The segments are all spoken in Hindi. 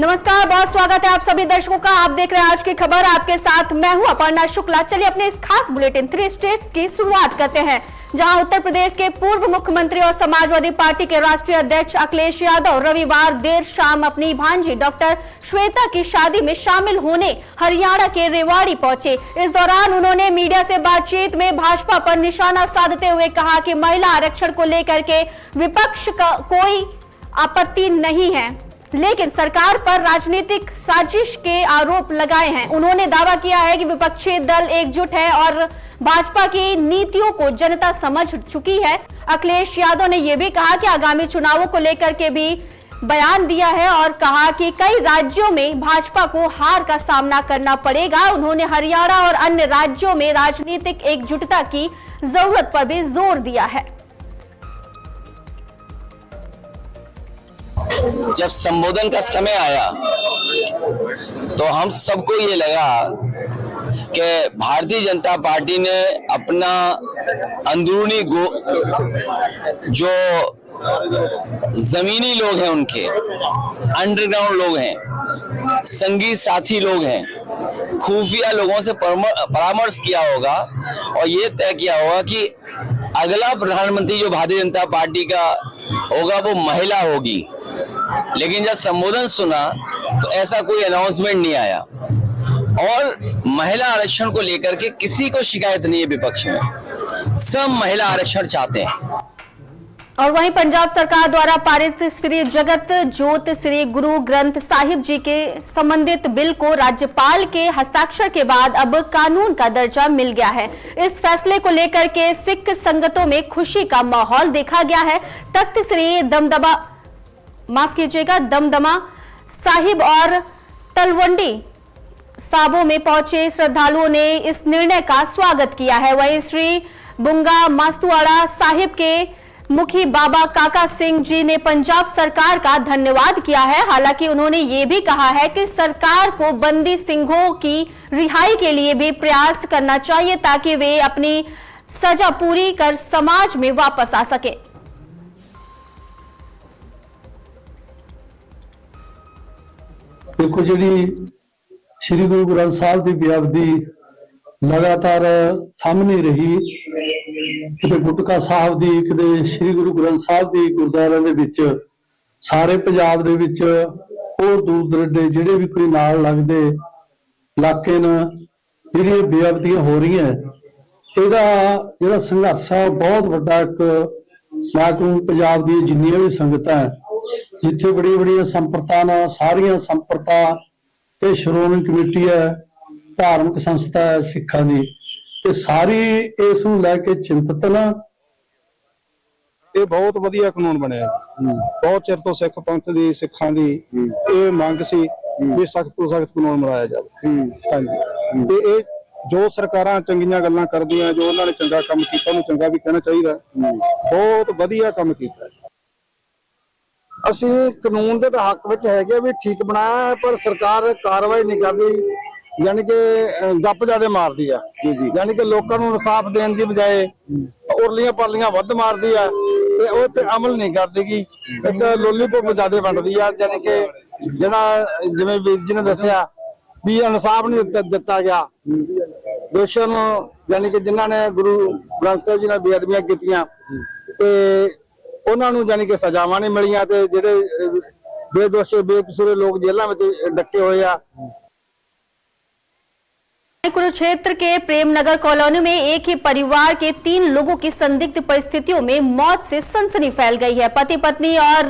नमस्कार, बहुत स्वागत है आप सभी दर्शकों का। आप देख रहे हैं आज की खबर। आपके साथ मैं हूं अपर्णा शुक्ला। चलिए अपने इस खास बुलेटिन 3 स्टेट्स की शुरुआत करते हैं, जहां उत्तर प्रदेश के पूर्व मुख्यमंत्री और समाजवादी पार्टी के राष्ट्रीय अध्यक्ष अखिलेश यादव रविवार देर शाम अपनी भांजी डॉक्टर श्वेता की शादी में शामिल होने हरियाणा के रेवाड़ी पहुंचे। इस दौरान उन्होंने मीडिया से बातचीत में भाजपा पर निशाना साधते हुए कहा कि महिला आरक्षण को लेकर के विपक्ष का कोई आपत्ति नहीं है, लेकिन सरकार पर राजनीतिक साजिश के आरोप लगाए हैं। उन्होंने दावा किया है कि विपक्षी दल एकजुट है और भाजपा की नीतियों को जनता समझ चुकी है। अखिलेश यादव ने यह भी कहा कि आगामी चुनावों को लेकर के भी बयान दिया है और कहा कि कई राज्यों में भाजपा को हार का सामना करना पड़ेगा। उन्होंने हरियाणा और अन्य राज्यों में राजनीतिक एकजुटता की जरूरत पर भी जोर दिया है। जब संबोधन का समय आया तो हम सबको ये लगा कि भारतीय जनता पार्टी ने अपना अंदरूनी जो जमीनी लोग हैं, उनके अंडरग्राउंड लोग हैं, संगी साथी लोग हैं, खुफिया लोगों से परामर्श किया होगा और ये तय किया होगा कि अगला प्रधानमंत्री जो भारतीय जनता पार्टी का होगा वो महिला होगी। लेकिन जब संबोधन सुना तो ऐसा कोई अनाउंसमेंट नहीं आया और महिला आरक्षण को लेकर के किसी को शिकायत नहीं है विपक्ष में, सब महिला आरक्षण चाहते हैं। और वहीं पंजाब सरकार द्वारा पारित श्री जगत जोत श्री गुरु ग्रंथ साहिब जी के संबंधित बिल को राज्यपाल के हस्ताक्षर के बाद अब कानून का दर्जा मिल गया है। इस फैसले को लेकर के सिख संगतों में खुशी का माहौल देखा गया है। तख्त श्री दमदमा साहिब और तलवंडी साबों में पहुंचे श्रद्धालुओं ने इस निर्णय का स्वागत किया है। वहीं श्री बुंगा मास्तुआड़ा साहिब के मुखी बाबा काका सिंह जी ने पंजाब सरकार का धन्यवाद किया है। हालांकि उन्होंने ये भी कहा है कि सरकार को बंदी सिंहों की रिहाई के लिए भी प्रयास करना चाहिए ताकि वे अपनी सजा पूरी कर समाज में वापस आ सके। देखो जी श्री गुरु ग्रंथ साहब की बेअदबी लगातार थम नहीं रही। किते गुटका साहब की, किते श्री गुरु ग्रंथ साहब की गुरुद्वारों दे विच सारे पंजाब दे विच और दूर दरेडे जिहड़े भी कोई नाल लगदे इलाके ने जिहड़ियां बेअदबियां हो रही हैं, इहदा जिहड़ा संघर्ष है बहुत वड्डा एक मैं कहूं पंजाब दी जिन्नियां भी संगतां जिथे बड़ी बड़ी संपरता ने सारिया संपरता ते श्रोमणी कमेटी है, धार्मिक संस्था है सिखां दी, ते सारी इस नूं लैके चिंतित न। ये बहुत वधिया कानून बनया। बहुत चिर तो सिख पंथ दी सिखां दी ये मंग सी भी सख्त तो सख्त कानून बनाया जाए। ते ये जो सरकारां चंगियां गल्लां करदियां, जो उन्होंने चंगा काम कीता उन्हें चंगा भी कहना चाहिए। बहुत वधिया काम कीता। ਅਸੀਂ ਕਾਨੂੰਨ ਦੇ ਤਾਂ ਹੱਕ ਵਿੱਚ ਹੈਗੇ ਵੀ ਠੀਕ ਬਣਾਇਆ ਹੈ, ਪਰ ਸਰਕਾਰ ਕਾਰਵਾਈ ਨਹੀਂ ਕਰਦੀ, ਯਾਨੀ ਕਿ ਗੱਪ ਜਿਆਦੇ ਮਾਰਦੀ ਆ। ਯਾਨੀ ਕਿ ਲੋਕਾਂ ਨੂੰ ਇਨਸਾਫ ਦੇਣ ਦੀ ਬਜਾਏ ਉਰਲੀਆਂ ਪਰਲੀਆਂ ਵੱਧ ਮਾਰਦੀ ਆ ਤੇ ਉਹ ਤੇ ਅਮਲ ਨਹੀਂ ਕਰਦੀਗੀ। ਇੱਕ ਲੋਲੀਪੌਪ ਜਿਆਦੇ ਵੰਡਦੀ ਆ, ਯਾਨੀ ਕਿ ਜਿਹੜਾ ਜਿਵੇਂ ਵੀਰ ਜੀ ਨੇ ਦੱਸਿਆ ਵੀ ਇਨਸਾਫ ਨਹੀਂ ਦਿੱਤਾ ਗਿਆ ਦੋਸ਼ੀਆਂ ਨੂੰ, ਯਾਨੀ ਕਿ ਜਿਨ੍ਹਾਂ ਨੇ ਗੁਰੂ ਗ੍ਰੰਥ ਸਾਹਿਬ ਜੀ ਨਾਲ ਬੇਅਦਬੀਆਂ ਕੀਤੀਆਂ ਤੇ ਉਹਨਾਂ ਨੂੰ ਜਾਨੀ ਕਿ ਸਜ਼ਾਵਾਂ ਨਹੀਂ ਮਿਲੀਆਂ ਤੇ ਜਿਹੜੇ ਬੇਦੋਸ਼ੀ ਬੇਕਸੂਰ ਲੋਕ ਜੇਲ੍ਹਾਂ ਵਿੱਚ ਡੱਕੇ ਹੋਏ ਆ। कुरुक्षेत्र के प्रेमनगर कॉलोनी में एक ही परिवार के 3 लोगों की संदिग्ध परिस्थितियों में मौत से सनसनी फैल गई है। पति पत्नी और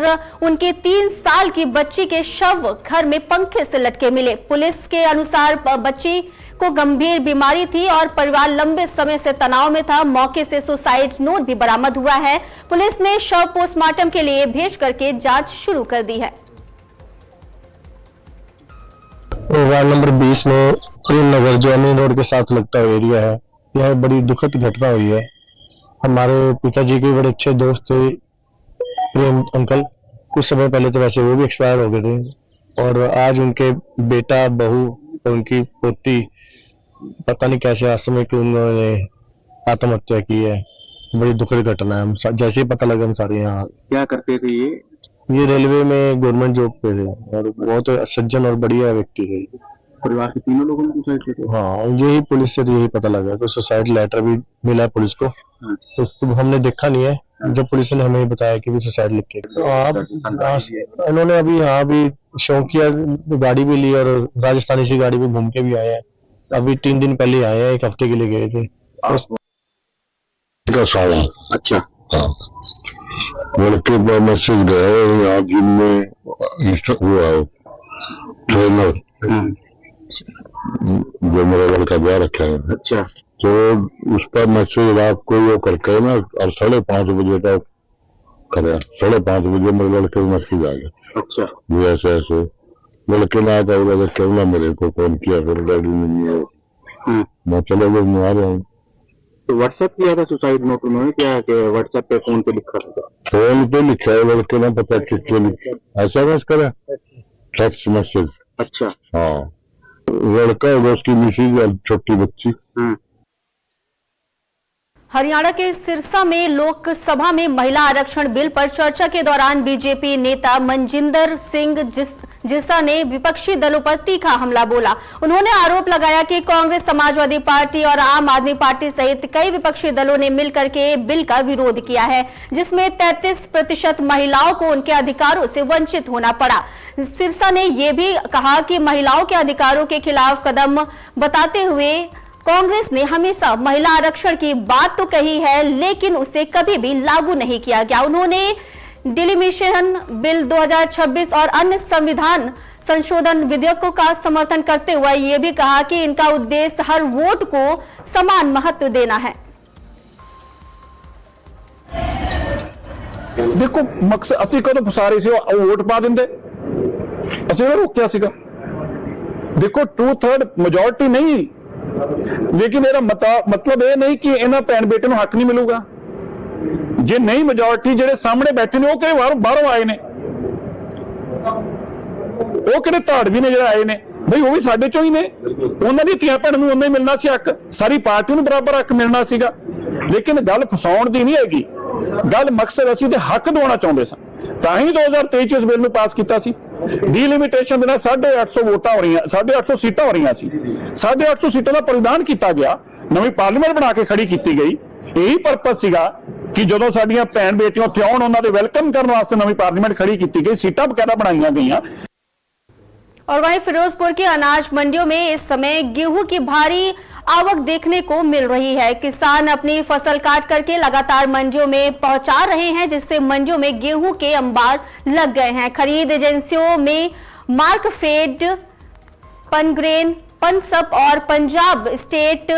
उनके 3 साल की बच्ची के शव घर में पंखे से लटके मिले। पुलिस के अनुसार बच्ची को गंभीर बीमारी थी और परिवार लंबे समय से तनाव में था। मौके से सुसाइड नोट भी बरामद हुआ है। पुलिस ने शव पोस्टमार्टम के लिए भेज करके जांच शुरू कर दी है। वार्ड नंबर 20 में प्रेमनगर जो अमीन रोड के साथ लगता हुआ एरिया है, यह बड़ी दुखद घटना हुई है। हमारे पिताजी के बड़े अच्छे दोस्त थे प्रेम अंकल, कुछ समय पहले तो वैसे वो भी एक्सपायर हो गए थे और आज उनके बेटा बहू और उनकी पोती पता नहीं कैसे आश्रम कि उन्होंने आत्महत्या की है। बड़ी दुखद घटना है। हम जैसे ही पता लगा हम सारे यहाँ। क्या करते थे ये रेलवे में गवर्नमेंट जॉब पे थे और बहुत सज्जन और बढ़िया व्यक्ति है। परिवार के तीनों लोगों ने सुसाइड किया था? हाँ, यही पुलिस से यही पता लगा कि सुसाइड लेटर भी मिला पुलिस को, तो उसको हमने देखा नहीं है। जब पुलिस ने हमें बताया कि भी सुसाइड लिख के, तो आप इन्होंने अभी यहाँ भी शौकिया गाड़ी भी ली और राजस्थानी सी गाड़ी में घूम के भी आए हैं। अभी 3 दिन पहले आए हैं, 1 हफ्ते के लिए गए थे। अच्छा, हाँ, लड़के पर मैसेज गया यहाँ जिम में हुआ ट्रेनर जो मेरा लड़का जा रखा है। अच्छा, तो उस पर मैसेज रात को वो करके ना और 5:30 बजे का करे, 5:30 बजे मेरे लड़के को मैसेज आ गया। अच्छा, वो ऐसे ऐसे लड़के ने आता होगा क्यों ना मेरे को फोन किया, फिर डैडी ने मैं चलो लोग मैं आ रहा हूँ। तो व्हाट्सएप किया था सुसाइड नोट उन्होंने क्या है कि व्हाट्सएप पे फोन पे लिखा था? फोन पे लिखा है लड़के ने, पता किसके लिखा SMS करा, टेक्स्ट मैसेज। अच्छा, हाँ, लड़का और उसकी मिसेज और छोटी बच्ची। हरियाणा के सिरसा में लोकसभा में महिला आरक्षण बिल पर चर्चा के दौरान बीजेपी नेता मनजिंदर सिंह जिसा ने विपक्षी दलों पर तीखा हमला बोला। उन्होंने आरोप लगाया कि कांग्रेस, समाजवादी पार्टी और आम आदमी पार्टी सहित कई विपक्षी दलों ने मिलकर के बिल का विरोध किया है, जिसमें 33% महिलाओं को उनके अधिकारों से वंचित होना पड़ा। सिरसा ने यह भी कहा कि महिलाओं के अधिकारों के खिलाफ कदम बताते हुए कांग्रेस ने हमेशा महिला आरक्षण की बात तो कही है, लेकिन उसे कभी भी लागू नहीं किया गया। उन्होंने डिलिमिशन बिल 2026 और अन्य संविधान संशोधन विधेयकों का समर्थन करते हुए यह भी कहा कि इनका उद्देश्य हर वोट को समान महत्व देना है। देखो मकसद ਅਸੀਂ ਕਦੋਂ ਫਸਾ ਰਹੇ ਸੀ, ਉਹ ਵੋਟ ਪਾ ਦਿੰਦੇ, ਅਸੀਂ ਉਹ ਰੋਕਿਆ ਸੀਗਾ। ਦੇਖੋ 2/3 ਮੈਜੋਰਟੀ ਨਹੀਂ, लेकिन मेरा मतलब यह नहीं कि इन्हां भैन बेटे नूं हक नहीं मिलूगा। जे नहीं मेजोरिटी जेडे सामने बैठे ने वो कई बाहरों आए ने, वो किहड़े धाड़वी ने जेडे आए ने, भाई वो भी साडे चों ही ने, उन्हां दी धीआं भैणां नूं उन्ना ही मिलना सी हक, सारी पार्टी नूं बराबर हक मिलना सीगा। लेकिन गल फसाउण दी नहीं हैगी, गल मकसद असीं ते हक दिवाउणा चाहुंदे सां, तां ही 2023 इस बिल नूं पास कीता सी। डिलिमिटेशन बिना 850 वोटां हो रही, 850 सीटां हो रही सी, 850 सीटां दा परिधान किया गया, नवीं पार्लीमेंट बना के खड़ी की गई। यही परपज सीगा कि जदों साडीआं भैण बेटियां उत्थे आउण, उन्हां दे वेलकम करन वास्ते नवीं पार्लीमेंट खड़ी की गई, सीटां बकायदा बनाईआं गईआं। और वहीं फिरोजपुर की अनाज मंडियों में इस समय गेहूं की भारी आवक देखने को मिल रही है। किसान अपनी फसल काट करके लगातार मंडियों में पहुंचा रहे हैं, जिससे मंडियों में गेहूं के अंबार लग गए हैं। खरीद एजेंसियों में मार्कफेड, पनग्रेन, पनसप और पंजाब स्टेट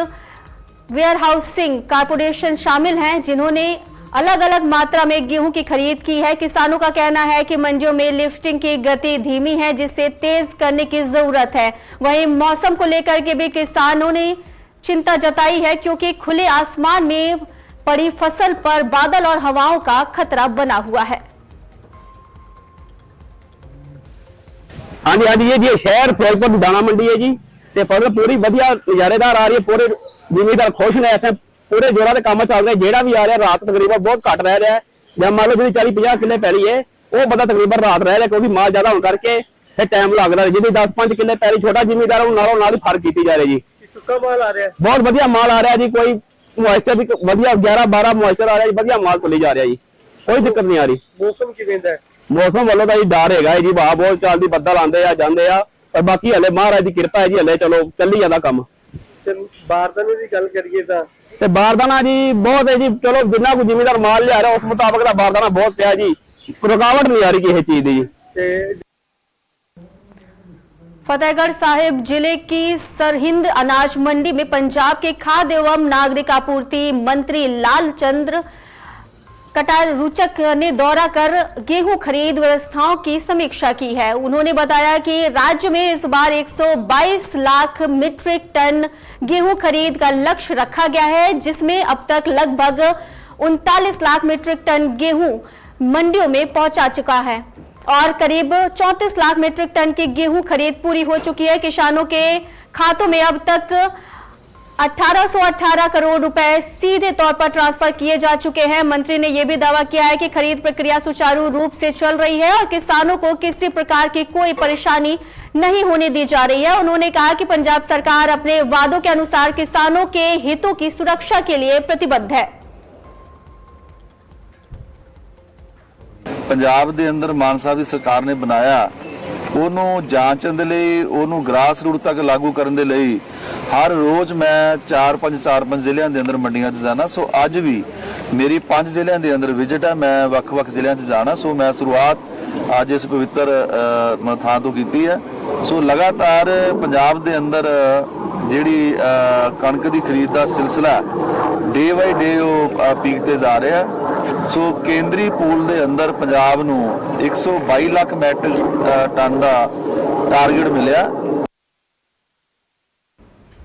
वेयरहाउसिंग कारपोरेशन शामिल हैं, जिन्होंने अलग अलग मात्रा में गेहूं की खरीद की है। किसानों का कहना है कि मंडियों में लिफ्टिंग की गति धीमी है, जिससे तेज करने की जरूरत है। वहीं मौसम को लेकर के भी किसानों ने चिंता जताई है, क्योंकि खुले आसमान में पड़ी फसल पर बादल और हवाओं का खतरा बना हुआ है। हाँ जी, हाँ जी, ये शहर फिरोजपुर दाना मंडी है जी, ते फसल पूरी वधिया नजारेदार आ रही है, पूरे जिमीदार खुश ने, ऐसे पूरे जोरा के काम चल रहे। जेड़ा भी आ रहा रात तकरीबन बहुत घट रह रहा है, जब मान लो जी 40-50 किले पैली है वो बंदा तकरीबन रात रह रहा, क्योंकि माल ज्यादा होने करके फिर टाइम लग रहा है। जी 10-5 किले पैली छोटा जिमीदार नालों नाल ही फर्क की जा रही जी, माल आ रहा है, बहुत वधिया माल आ रहा है जी, कोई मॉइस्चर भी वधिया 11-12 मॉइस्चर आ रहा है, वधिया माल तुली जा रहा है जी, कोई दिक्कत नहीं आ रही। मौसम किवें दा है? मौसम वालों का जी डर है जी, वाह बहुत चलती, बदल आते आ जाते आ, पर बाकी हले महाराज की कृपा है जी, हले चलो चली जाता काम। बारदाने की गल करिए तो बारदाना जी बहुत है जी, चलो जिन्ना कोई जिमीदार माल लिया रहा उस मुताबिक का बारदाना बहुत पिया जी, रुकावट नहीं आ रही किसी चीज की। फतेहगढ़ साहिब जिले की सरहिंद अनाज मंडी में पंजाब के खाद्य एवं नागरिक आपूर्ति मंत्री लालचंद्र कटारुचक ने दौरा कर गेहूं खरीद व्यवस्थाओं की समीक्षा की है। उन्होंने बताया कि राज्य में इस बार 122 लाख मीट्रिक टन गेहूं खरीद का लक्ष्य रखा गया है, जिसमें अब तक लगभग 39 लाख मीट्रिक टन गेहूं मंडियों में पहुंचा चुका है और करीब 34 लाख मीट्रिक टन की गेहूं खरीद पूरी हो चुकी है। किसानों के खातों में अब तक 1818 करोड़ रुपए सीधे तौर पर ट्रांसफर किए जा चुके हैं। मंत्री ने यह भी दावा किया है कि खरीद प्रक्रिया सुचारू रूप से चल रही है और किसानों को किसी प्रकार की कोई परेशानी नहीं होने दी जा रही है। उन्होंने कहा कि पंजाब सरकार अपने वादों के अनुसार किसानों के हितों की सुरक्षा के लिए प्रतिबद्ध है। पंजाब के अंदर मान साहब की सरकार ने बनाया ਉਹਨੂੰ ਜਾਂਚਣ ਦੇ ਲਈ, ਉਹਨੂੰ ਗ੍ਰਾਸ ਰੂਟ ਤੱਕ ਲਾਗੂ ਕਰਨ ਦੇ ਲਈ ਹਰ ਰੋਜ਼ ਮੈਂ 4-5 ਜ਼ਿਲ੍ਹਿਆਂ ਦੇ ਅੰਦਰ ਮੰਡੀਆਂ 'ਚ ਜਾਣਾ। ਸੋ ਅੱਜ ਵੀ ਮੇਰੀ 5 ਜ਼ਿਲ੍ਹਿਆਂ ਦੇ ਅੰਦਰ ਵਿਜ਼ਿਟ ਹੈ। ਮੈਂ ਵੱਖ-ਵੱਖ ਜ਼ਿਲ੍ਹਿਆਂ 'ਚ ਜਾਣਾ। ਸੋ ਮੈਂ ਸ਼ੁਰੂਆਤ ਅੱਜ ਇਸ ਪਵਿੱਤਰ ਥਾਂ ਤੋਂ ਕੀਤੀ ਹੈ। ਸੋ ਲਗਾਤਾਰ ਪੰਜਾਬ ਦੇ ਅੰਦਰ ਜਿਹੜੀ ਕਣਕ ਦੀ ਖਰੀਦ ਦਾ ਸਿਲਸਿਲਾ ਡੇ ਬਾਈ ਡੇ ਉਹ ਪੀਕ ਤੇ ਜਾ ਰਿਹਾ। ਸੋ ਕੇਂਦਰੀ ਪੂਲ ਦੇ ਅੰਦਰ ਪੰਜਾਬ ਨੂੰ 122 ਲੱਖ ਮੈਟ੍ਰਿਕ ਟਨ ਦਾ टारगेट मिला।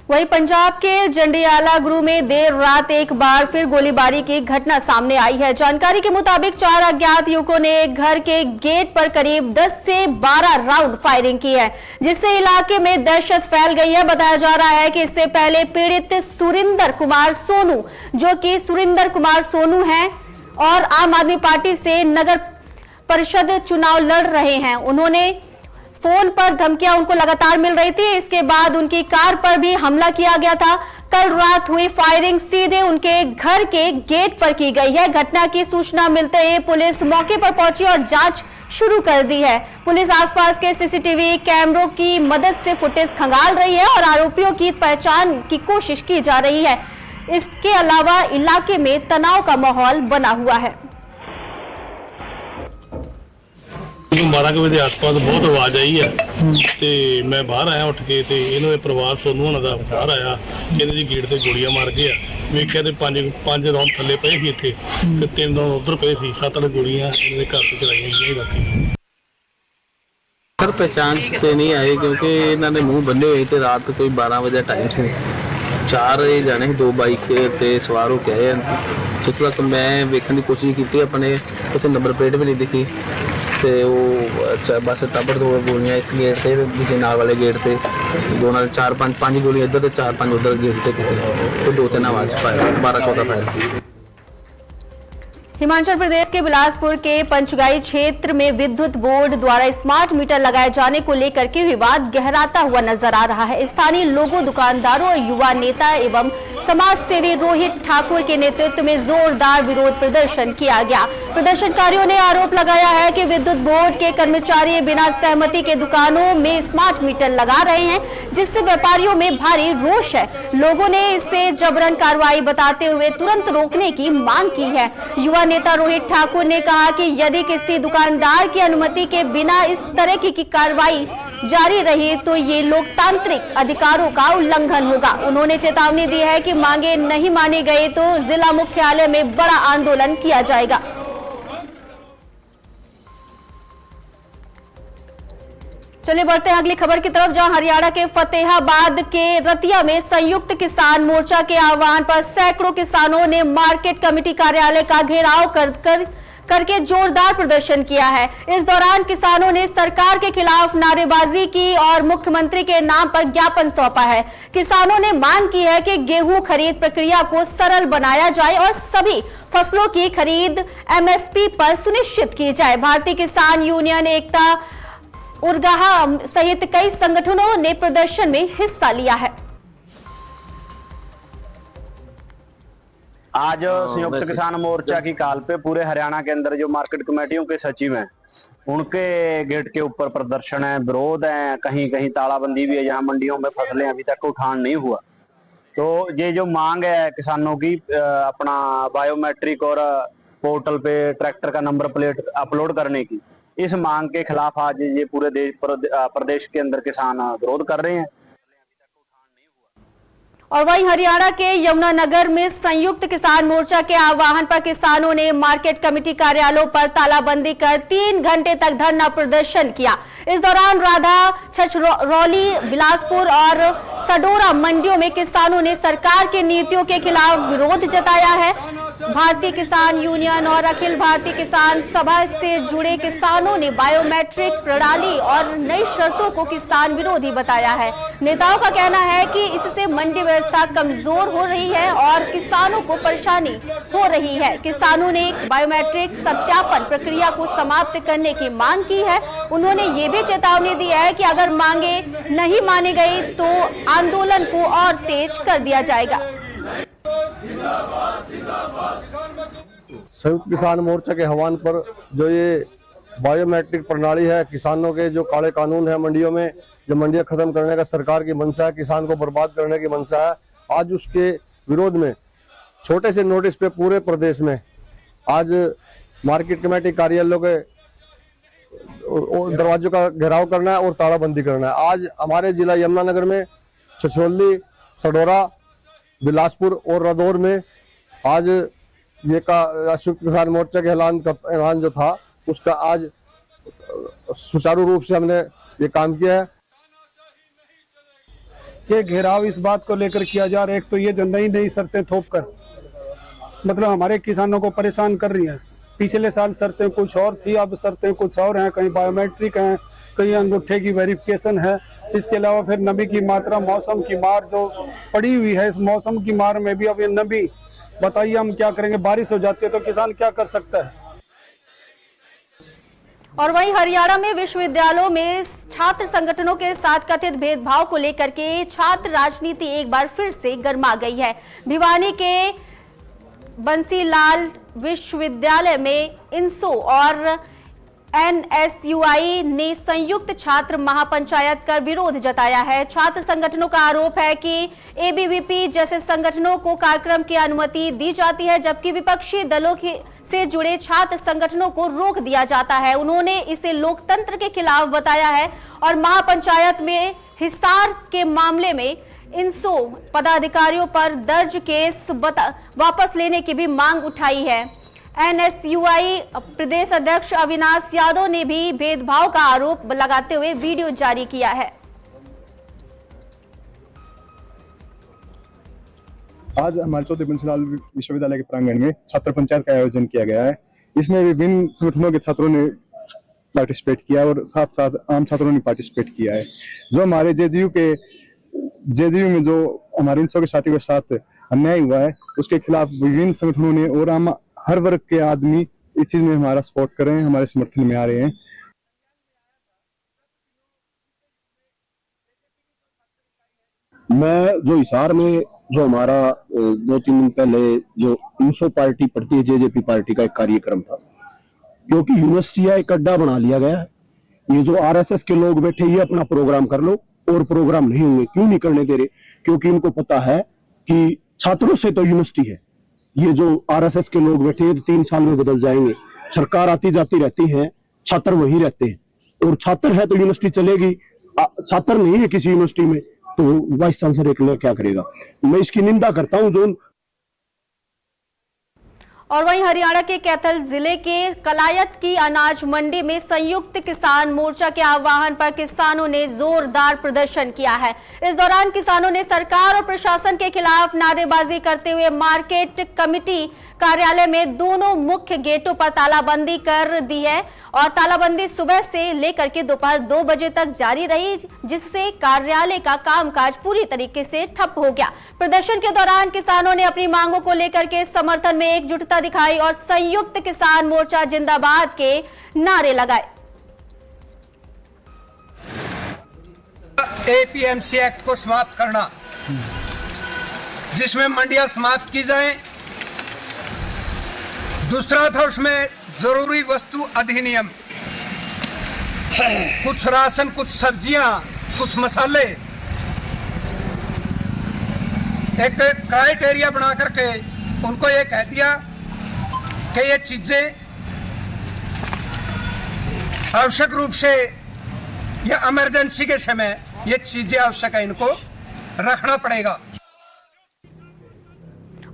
वहीं पंजाब के जंडियाला गुरु में देर रात एक बार फिर गोलीबारी की घटना सामने आई है। जानकारी के मुताबिक 4 अज्ञात युवकों ने एक घर के गेट पर करीब 10 से 12 राउंड फायरिंग की है, जिससे इलाके में दहशत फैल गई है। बताया जा रहा है कि इससे पहले पीड़ित सुरिंदर कुमार सोनू, जो कि सुरिंदर कुमार सोनू हैं और आम आदमी पार्टी से नगर परिषद चुनाव लड़ रहे हैं, उन्होंने फोन पर धमकियां उनको लगातार मिल रही थी। इसके बाद उनकी कार पर भी हमला किया गया था। कल रात हुई फायरिंग सीधे उनके घर के गेट पर की गई है। घटना की सूचना मिलते ही पुलिस मौके पर पहुंची और जांच शुरू कर दी है। पुलिस आसपास के सीसीटीवी कैमरों की मदद से फुटेज खंगाल रही है और आरोपियों की पहचान की कोशिश की जा रही है। इसके अलावा इलाके में तनाव का माहौल बना हुआ है। 12 ਵਜੇ ਦੇ ਆਸ-ਪਾਸ ਬਹੁਤ ਆਵਾਜ਼ ਆਈ ਹੈ ਤੇ ਮੈਂ ਬਾਹਰ ਆਇਆ ਉੱਠ ਕੇ ਤੇ ਇਹਨਾਂ ਦੇ ਪਰਿਵਾਰ ਸੋਨੂੰ ਉਹਨਾਂ ਦਾ ਬਾਹਰ ਆਇਆ। ਇਹਨਾਂ ਦੀ ਗੇਟ ਤੇ ਗੋਲੀਆਂ ਮਾਰ ਗਏ ਆ। ਵੇਖਿਆ ਤੇ ਪੰਜ ਰੌਂਦ ਥੱਲੇ ਪਏ ਸੀ ਇੱਥੇ ਤੇ 3 ਰੌਂਦ ਉੱਧਰ ਪਏ ਸੀ। 7 ਗੋਲੀਆਂ ਇਹਨਾਂ ਦੇ ਘਰ ਤੇ ਚਲਾਈਆਂ ਗਈਆਂ ਰਾਤੀ। सर पहचान से नहीं आए क्योंकि इन्होंने मुंह बन्ने हुए थे। रात कोई 12 बजे टाइम से 4 जाने 2 बाइक ते सवार होके आए। जिस तक मैं वेखने की कोशिश की अपने उसे नंबर प्लेट भी नहीं दिखी तो वो बस टबर 2 गोलियां इस गेट से दूसरे नाल वाले गेट से 4-5 गोलियां इधर 4-5 उधर गेट से तो 2-3 आवाज पाया 12-14 फायर। हिमाचल प्रदेश के बिलासपुर के पंचगाई क्षेत्र में विद्युत बोर्ड द्वारा स्मार्ट मीटर लगाए जाने को लेकर के विवाद गहराता हुआ नजर आ रहा है। स्थानीय लोगों, दुकानदारों और युवा नेता एवं समाज सेवी रोहित ठाकुर के नेतृत्व में जोरदार विरोध प्रदर्शन किया गया। प्रदर्शनकारियों ने आरोप लगाया है कि विद्युत बोर्ड के कर्मचारी बिना सहमति के दुकानों में स्मार्ट मीटर लगा रहे हैं, जिससे व्यापारियों में भारी रोष है। लोगों ने इसे जबरन कार्रवाई बताते हुए तुरंत रोकने की मांग की है। युवा नेता रोहित ठाकुर ने कहा कि यदि किसी दुकानदार की अनुमति के बिना इस तरह की कार्रवाई जारी रही तो ये लोकतांत्रिक अधिकारों का उल्लंघन होगा। उन्होंने चेतावनी दी है कि मांगे नहीं माने गए तो जिला मुख्यालय में बड़ा आंदोलन किया जाएगा। चलिए बढ़ते हैं अगली खबर की तरफ, जहां हरियाणा के फतेहाबाद के रतिया में संयुक्त किसान मोर्चा के आह्वान पर सैकड़ों किसानों ने मार्केट कमेटी कार्यालय का घेराव करके जोरदार प्रदर्शन किया है। इस दौरान किसानों ने सरकार के खिलाफ नारेबाजी की और मुख्यमंत्री के नाम पर ज्ञापन सौंपा है। किसानों ने मांग की है कि गेहूं खरीद प्रक्रिया को सरल बनाया जाए और सभी फसलों की खरीद एमएसपी पर सुनिश्चित की जाए। भारतीय किसान यूनियन, एकता उर्गाहा सहित कई संगठनों ने प्रदर्शन में हिस्सा लिया है। आज संयुक्त किसान मोर्चा की काल पे पूरे हरियाणा के अंदर जो मार्केट कमेटियों के सचिव हैं उनके गेट के ऊपर प्रदर्शन है, विरोध है, कहीं कहीं तालाबंदी भी है जहां मंडियों में फसलें अभी तक उठान नहीं हुआ। तो ये जो मांग है किसानों की अपना बायोमेट्रिक और पोर्टल पे ट्रैक्टर का नंबर प्लेट अपलोड करने की, इस मांग के खिलाफ आज ये पूरे प्रदेश के अंदर किसान विरोध कर रहे हैं। और वहीं हरियाणा के यमुनानगर में संयुक्त किसान मोर्चा के आह्वान पर किसानों ने मार्केट कमेटी कार्यालयों पर तालाबंदी कर 3 घंटे तक धरना प्रदर्शन किया। इस दौरान राधा, छछरौली, बिलासपुर और सडोरा मंडियों में किसानों ने सरकार की नीतियों के खिलाफ विरोध जताया है। भारतीय किसान यूनियन और अखिल भारतीय किसान सभा से जुड़े किसानों ने बायोमेट्रिक प्रणाली और नई शर्तों को किसान विरोधी बताया है। नेताओं का कहना है कि इससे मंडी व्यवस्था कमजोर हो रही है और किसानों को परेशानी हो रही है। किसानों ने बायोमेट्रिक सत्यापन प्रक्रिया को समाप्त करने की मांग की है। उन्होंने ये भी चेतावनी दी है कि अगर मांगे नहीं मानी गई तो आंदोलन को और तेज कर दिया जाएगा। संयुक्त किसान मोर्चा के आह्वान पर जो ये बायोमेट्रिक प्रणाली है, किसानों के जो काले कानून है मंडियों में, जो मंडियां खत्म करने का सरकार की मंशा है, किसान को बर्बाद करने की मंशा है, आज उसके विरोध में छोटे से नोटिस पे पूरे प्रदेश में आज मार्केट कमेटी कार्यालयों के दरवाजों का घेराव करना है और तालाबंदी करना है। आज हमारे जिला यमुनानगर में, छछरौली, सडोरा, बिलासपुर और रदौर में आज ये संयुक्त किसान मोर्चा के ऐलान जो था उसका आज सुचारू रूप से हमने ये काम किया है। ये घेराव इस बात को लेकर किया जा रहा है, एक तो ये जो नई नई शर्तें थोप कर मतलब हमारे किसानों को परेशान कर रही हैं। पिछले साल शर्तें कुछ और थी, अब शर्तें कुछ और हैं, कहीं बायोमेट्रिक हैं, कहीं अंगूठे की वेरिफिकेशन है। इसके अलावा फिर नमी की मात्रा, मौसम की मार जो पड़ी हुई है, इस मौसम की मार में भी अब ये नमी, बताइए हम क्या करेंगे? बारिश हो जाती है तो किसान क्या कर सकता है? और वहीं हरियाणा में विश्वविद्यालयों में छात्र संगठनों के साथ कथित भेदभाव को लेकर के छात्र राजनीति एक बार फिर से गर्मा गई है। भिवानी के बंसीलाल विश्वविद्यालय में इंसो और NSUI ने संयुक्त छात्र महापंचायत कर विरोध जताया है। छात्र संगठनों का आरोप है कि ABVP जैसे संगठनों को कार्यक्रम की अनुमति दी जाती है, जबकि विपक्षी दलों से जुड़े छात्र संगठनों को रोक दिया जाता है। उन्होंने इसे लोकतंत्र के खिलाफ बताया है और महापंचायत में हिसार के मामले में इंसो पदाधिकारियों पर दर्ज केस वापस लेने की भी मांग उठाई है। NSUI प्रदेश अध्यक्ष अविनाश यादव ने भी भेदभाव का आरोप लगाते हुए वीडियो जारी किया है। आज हमारे चौधरी बंसीलाल विश्वविद्यालय के प्रांगण में छात्र पंचायत का आयोजन किया गया है। इसमें विभिन्न संगठनों के छात्रों ने पार्टिसिपेट किया और साथ साथ आम छात्रों ने पार्टिसिपेट किया है। जो हमारे जेडीयू में जो हमारे इंसो के साथियों के साथ अन्याय हुआ है उसके खिलाफ विभिन्न संगठनों ने और हम हर वर्ग के आदमी इस चीज में हमारा सपोर्ट कर रहे हैं, हमारे समर्थन में आ रहे हैं। मैं जो हिसार में जो हमारा 2-3 दिन पहले जो इंसो पार्टी पड़ती है, जेजेपी पार्टी का एक कार्यक्रम था, क्योंकि यूनिवर्सिटी एक अड्डा बना लिया गया है। ये जो RSS के लोग बैठे, ये अपना प्रोग्राम कर लो और प्रोग्राम नहीं होंगे। क्यों नहीं करने दे रहे? क्योंकि इनको पता है कि छात्रों से तो यूनिवर्सिटी है। ये जो RSS के लोग बैठे हैं तो 3 साल में बदल जाएंगे। सरकार आती जाती रहती है, छात्र वही रहते हैं। और छात्र है तो यूनिवर्सिटी चलेगी, छात्र नहीं है किसी यूनिवर्सिटी में तो वाइस चांसलर क्या करेगा? मैं इसकी निंदा करता हूं। जो और वहीं हरियाणा के कैथल जिले के कलायत की अनाज मंडी में संयुक्त किसान मोर्चा के आह्वान पर किसानों ने जोरदार प्रदर्शन किया है। इस दौरान किसानों ने सरकार और प्रशासन के खिलाफ नारेबाजी करते हुए मार्केट कमेटी कार्यालय में दोनों मुख्य गेटों पर तालाबंदी कर दी है और तालाबंदी सुबह से लेकर के दोपहर 2 बजे तक जारी रही, जिससे कार्यालय का कामकाज पूरी तरीके से ठप हो गया। प्रदर्शन के दौरान किसानों ने अपनी मांगों को लेकर के समर्थन में एकजुटता दिखाई और संयुक्त किसान मोर्चा जिंदाबाद के नारे लगाए। APMC एक्ट को समाप्त करना, जिसमें मंडियां समाप्त की जाएं। दूसरा था उसमें जरूरी वस्तु अधिनियम, कुछ राशन, कुछ सब्जियां, कुछ मसाले, एक क्राइटेरिया बना करके उनको ये कह दिया कि ये चीजें आवश्यक रूप से या इमरजेंसी के समय ये चीजें आवश्यक है, इनको रखना पड़ेगा।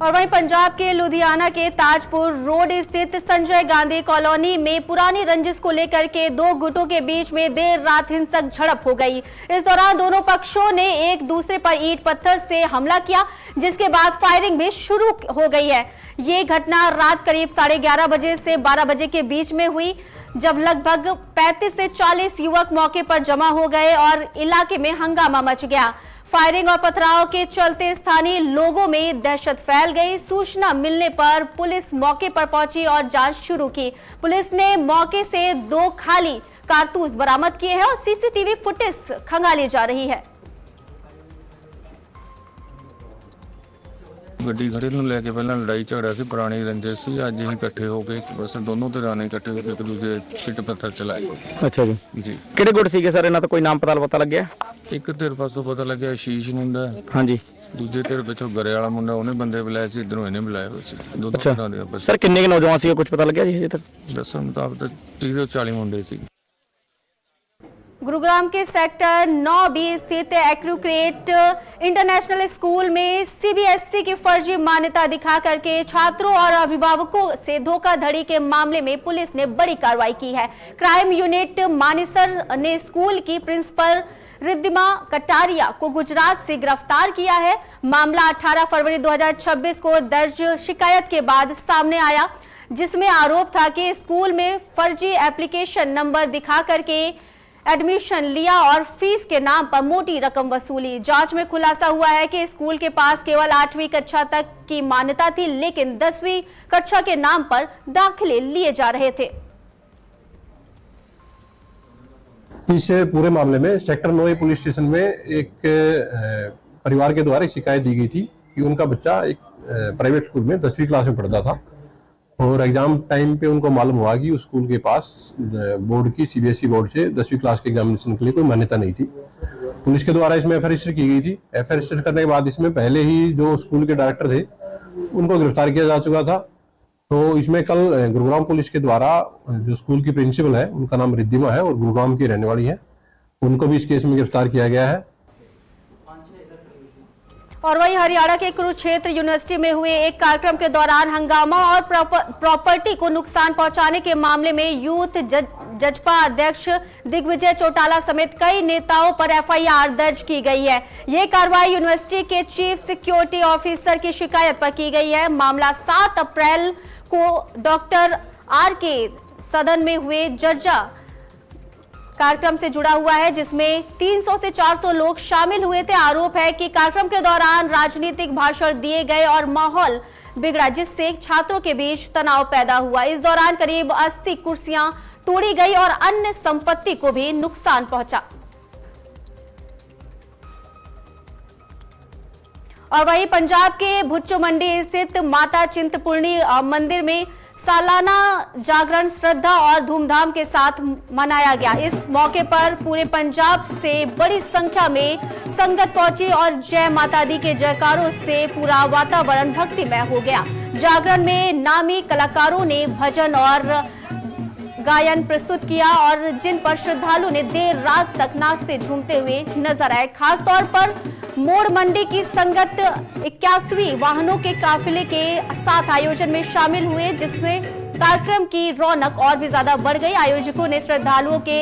और वहीं पंजाब के लुधियाना के ताजपुर रोड स्थित संजय गांधी कॉलोनी में पुरानी रंजिश को लेकर के दो गुटों के बीच में देर रात हिंसक झड़प हो गई। इस दौरान दोनों पक्षों ने एक दूसरे पर ईंट पत्थर से हमला किया, जिसके बाद फायरिंग भी शुरू हो गई है। ये घटना रात करीब 11:30 बजे से 12 बजे के बीच में हुई, जब लगभग 35 से 40 युवक मौके पर जमा हो गए और इलाके में हंगामा मच गया। फायरिंग और पथराव के चलते स्थानीय लोगों में दहशत फैल गई। सूचना मिलने पर पुलिस मौके पर पहुंची और जांच शुरू की। पुलिस ने मौके से 2 खाली कारतूस बरामद किए हैं और सीसीटीवी फुटेज खंगाली जा रही है। ਗੱਡੀ ਖੜੇ ਨੂੰ ਲੈ ਕੇ ਪਹਿਲਾਂ ਲੜਾਈ ਝਗੜਾ ਸੀ, ਪੁਰਾਣੀ ਰੰਜਿਸ਼ ਸੀ। ਅੱਜ ਅਸੀਂ ਇਕੱਠੇ ਹੋ ਕੇ ਬਸ ਦੋਨੋਂ ਧਿਰਾਂ ਨੇ ਇਕੱਠੇ ਹੋ ਕੇ ਇੱਕ ਦੂਜੇ ਸਿੱਟ ਪੱਥਰ ਚਲਾਏ। ਅੱਛਾ ਜੀ ਜੀ ਕਿਹੜੇ ਗੁੱਟ ਸੀਗੇ ਸਰ ਇਹਨਾਂ ਦਾ ਕੋਈ ਨਾਮ ਪਤਾ ਲੱਗਿਆ? ਇੱਕ ਧਿਰ ਪਾਸੋਂ ਪਤਾ ਲੱਗਿਆ ਆਸ਼ੀਸ਼ ਮੁੰਡਾ, ਹਾਂਜੀ। ਦੂਜੇ ਧਿਰ ਪਿੱਛੋਂ ਗਰੇ ਵਾਲਾ ਮੁੰਡਾ, ਉਹਨੇ ਬੰਦੇ ਬੁਲਾਏ ਸੀ, ਇਧਰੋਂ ਇਹਨੇ ਬੁਲਾਏ ਹੋਏ ਸੀ। ਦੋਨੋਂ ਧਿਰਾਂ ਦੇ ਆਪਸ ਸਰ ਕਿੰਨੇ ਕੁ ਨੌਜਵਾਨ ਸੀਗੇ, ਕੁਝ ਪਤਾ ਲੱਗਿਆ ਜੀ ਹਜੇ ਤੱਕ? ਦੱਸਣ ਮੁਤਾਬਕ 30 ਤੋਂ 40 ਮੁੰਡੇ ਸੀ। गुरुग्राम के सेक्टर 9B स्थित एक्रूक्रेट इंटरनेशनल स्कूल में सीबीएसई की फर्जी मान्यता दिखा करके छात्रों और अभिभावकों से धोखाधड़ी के मामले में पुलिस ने बड़ी कार्रवाई की है। क्राइम यूनिट मानेसर ने स्कूल की प्रिंसिपल रिद्धिमा कटारिया को गुजरात से गिरफ्तार किया है। मामला 18 फरवरी 2026 को दर्ज शिकायत के बाद सामने आया, जिसमें आरोप था कि स्कूल में फर्जी एप्लीकेशन नंबर दिखा करके एडमिशन लिया और फीस के नाम पर मोटी रकम वसूली। जांच में खुलासा हुआ है कि स्कूल के पास केवल 8वीं कक्षा तक की मान्यता थी, लेकिन 10वीं कक्षा के नाम पर दाखिले लिए जा रहे थे। इस पूरे मामले में सेक्टर 9 पुलिस स्टेशन में एक परिवार के द्वारा एक शिकायत दी गई थी कि उनका बच्चा एक प्राइवेट स्कूल में 10वीं क्लास में पढ़ता था और एग्जाम टाइम पे उनको मालूम हुआ कि उस स्कूल के पास बोर्ड की सीबीएसई बोर्ड से 10वीं क्लास के एग्जामिनेशन के लिए कोई मान्यता नहीं थी। पुलिस के द्वारा इसमें एफआईआर रजिस्टर की गई थी। एफआईआर रजिस्टर करने के बाद इसमें पहले ही जो स्कूल के डायरेक्टर थे उनको गिरफ्तार किया जा चुका था। तो इसमें कल गुरुग्राम पुलिस के द्वारा जो स्कूल की प्रिंसिपल है, उनका नाम रिद्धिमा है और गुरुग्राम की रहने वाली है, उनको भी इस केस में गिरफ्तार किया गया है। और वहीं हरियाणा के कुरुक्षेत्र यूनिवर्सिटी में हुए एक कार्यक्रम के दौरान हंगामा और प्रॉपर्टी को नुकसान पहुंचाने के मामले में यूथ जजपा अध्यक्ष दिग्विजय चौटाला समेत कई नेताओं पर एफआईआर दर्ज की गई है। ये कार्रवाई यूनिवर्सिटी के चीफ सिक्योरिटी ऑफिसर की शिकायत पर की गई है। मामला 7 अप्रैल को डॉक्टर आर के सदन में हुए चर्चा कार्यक्रम से जुड़ा हुआ है, जिसमें 300 से 400 लोग शामिल हुए थे। आरोप है कि कार्यक्रम के दौरान राजनीतिक भाषण दिए गए और माहौल बिगड़ा, जिससे छात्रों के बीच तनाव पैदा हुआ। इस दौरान करीब 80 कुर्सियां तोड़ी गई और अन्य संपत्ति को भी नुकसान पहुंचा। और वहीं पंजाब के भुच्चो मंडी स्थित माता चिंतपूर्णी मंदिर में सालाना जागरण श्रद्धा और धूमधाम के साथ मनाया गया। इस मौके पर पूरे पंजाब से बड़ी संख्या में संगत पहुंची और जय माता दी के जयकारों से पूरा वातावरण भक्तिमय हो गया। जागरण में नामी कलाकारों ने भजन और गायन प्रस्तुत किया और जिन पर श्रद्धालु ने देर रात तक नाचते झूमते हुए नजर आए। खास तौर पर मोड़ मंडी की संगत 81 वाहनों के काफिले के साथ आयोजन में शामिल हुए, जिससे कार्यक्रम की रौनक और भी ज्यादा बढ़ गई। आयोजकों ने श्रद्धालुओं के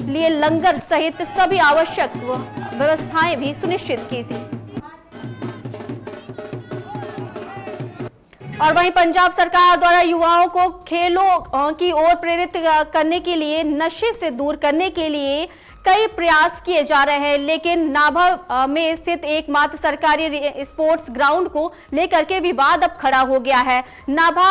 लिए लंगर सहित सभी आवश्यक व्यवस्थाएं भी सुनिश्चित की थी। और वहीं पंजाब सरकार द्वारा युवाओं को खेलों की ओर प्रेरित करने के लिए, नशे से दूर करने के लिए कई प्रयास किए जा रहे हैं, लेकिन नाभा में स्थित एकमात्र सरकारी स्पोर्ट्स ग्राउंड को लेकर के विवाद अब खड़ा हो गया है। नाभा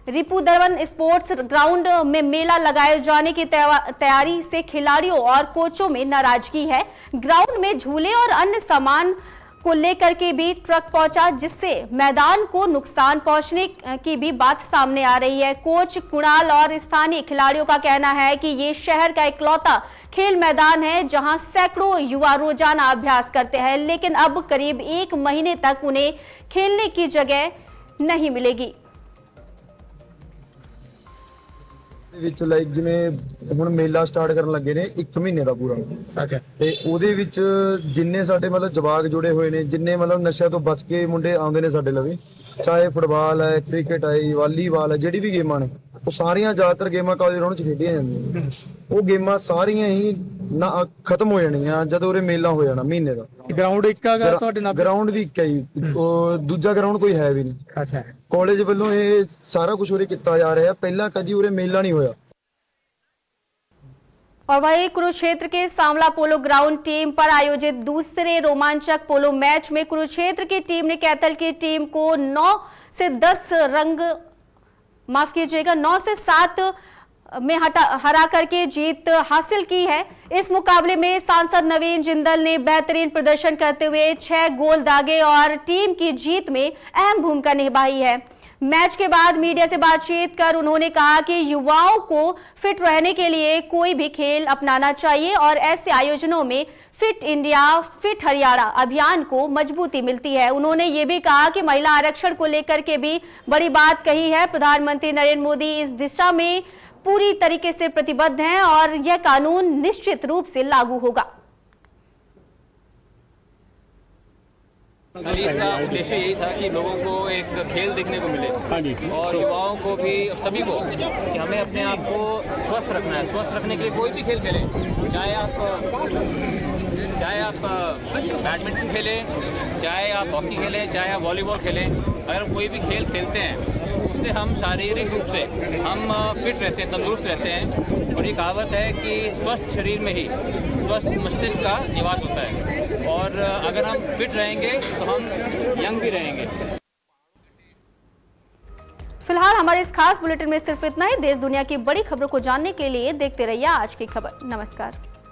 रिपुदमन स्पोर्ट्स ग्राउंड में मेला लगाए जाने की तैयारी से खिलाड़ियों और कोचों में नाराजगी है। ग्राउंड में झूले और अन्य सामान को लेकर के भी ट्रक पहुंचा, जिससे मैदान को नुकसान पहुंचने की भी बात सामने आ रही है। कोच कुणाल और स्थानीय खिलाड़ियों का कहना है कि ये शहर का इकलौता खेल मैदान है जहां सैकड़ों युवा रोजाना अभ्यास करते हैं, लेकिन अब करीब 1 महीने तक उन्हें खेलने की जगह नहीं मिलेगी। ਵਿੱਚ ਲਾਈਕ ਜਿਵੇਂ ਹੁਣ ਮੇਲਾ ਸਟਾਰਟ ਕਰਨ ਲੱਗੇ ਨੇ 1 ਮਹੀਨੇ ਦਾ ਪੂਰਾ ਤੇ ਉਹਦੇ ਵਿੱਚ ਜਿੰਨੇ ਸਾਡੇ ਮਤਲਬ ਜਵਾਕ ਜੁੜੇ ਹੋਏ ਨੇ, ਜਿੰਨੇ ਮਤਲਬ ਨਸ਼ਿਆਂ ਤੋਂ ਬਚ ਕੇ ਮੁੰਡੇ ਆਉਂਦੇ ਨੇ ਸਾਡੇ ਲਵੇ, ਚਾਹੇ ਫੁੱਟਬਾਲ ਹੈ, ਕ੍ਰਿਕਟ ਹੈ, ਵਾਲੀਬਾਲ ਹੈ, ਜਿਹੜੀ ਵੀ ਗੇਮਾਂ ਨੇ ਉਹ ਸਾਰੀਆਂ ਜ਼ਿਆਦਾਤਰ ਗੇਮਾਂ ਕਾਲਜ ਗਰਾਊਂਡ 'ਚ ਖੇਡੀਆਂ ਜਾਂਦੀਆਂ ਨੇ। ਉਹ ਗੇਮਾਂ ਸਾਰੀਆਂ ਹੀ ਨਾ ਖਤਮ ਹੋ ਜਾਣੀਆਂ ਜਦੋਂ ਉਰੇ ਮੇਲਾ ਹੋ ਜਾਣਾ ਮਹੀਨੇ ਦਾ। ਗਰਾਊਂਡ ਇੱਕ ਹੈਗਾ ਤੁਹਾਡੇ ਨਾਲ? ਗਰਾਊਂਡ ਵੀ ਇੱਕ ਹੈ ਜੀ, ਉਹ ਦੂਜਾ ਗਰਾਊਂਡ ਕੋਈ ਹੈ ਵੀ ਨਹੀਂ। ਅੱਛਾ, ਕਾਲਜ ਵੱਲੋਂ ਇਹ ਸਾਰਾ ਕੁਝ ਉਰੇ ਕੀਤਾ ਜਾ ਰਿਹਾ, ਪਹਿਲਾਂ कभी उरे मेला नहीं होया। और वहीं कुरुक्षेत्र के सांवला पोलो ग्राउंड टीम पर आयोजित दूसरे रोमांचक पोलो मैच में कुरुक्षेत्र की टीम ने कैथल की टीम को 9 से 10 रंग, माफ कीजिएगा 9 से 7 में हरा करके जीत हासिल की है। इस मुकाबले में सांसद नवीन जिंदल ने बेहतरीन प्रदर्शन करते हुए 6 गोल दागे और टीम की जीत में अहम भूमिका निभाई है। मैच के बाद मीडिया से बातचीत कर उन्होंने कहा कि युवाओं को फिट रहने के लिए कोई भी खेल अपनाना चाहिए और ऐसे आयोजनों में फिट इंडिया फिट हरियाणा अभियान को मजबूती मिलती है। उन्होंने ये भी कहा कि महिला आरक्षण को लेकर के भी बड़ी बात कही है। प्रधानमंत्री नरेंद्र मोदी इस दिशा में पूरी तरीके से प्रतिबद्ध हैं और यह कानून निश्चित रूप से लागू होगा। इसका उद्देश्य यही था कि लोगों को एक खेल देखने को मिले और युवाओं को भी, सभी को, कि हमें अपने आप को स्वस्थ रखना है। स्वस्थ रखने के लिए कोई भी खेल खेलें, चाहे आप बैडमिंटन खेलें, चाहे आप हॉकी खेलें, चाहे आप वॉलीबॉल खेलें। अगर हम कोई भी खेल खेलते हैं तो उससे हम शारीरिक रूप से हम फिट रहते हैं, तंदुरुस्त रहते हैं। और ये कहावत है कि स्वस्थ शरीर में ही स्वस्थ मस्तिष्क का निवास होता है और अगर हम फिट रहेंगे तो हम यंग भी रहेंगे। फिलहाल हमारे इस खास बुलेटिन में सिर्फ इतना ही। देश दुनिया की बड़ी खबरों को जानने के लिए देखते रहिए आज की खबर। नमस्कार।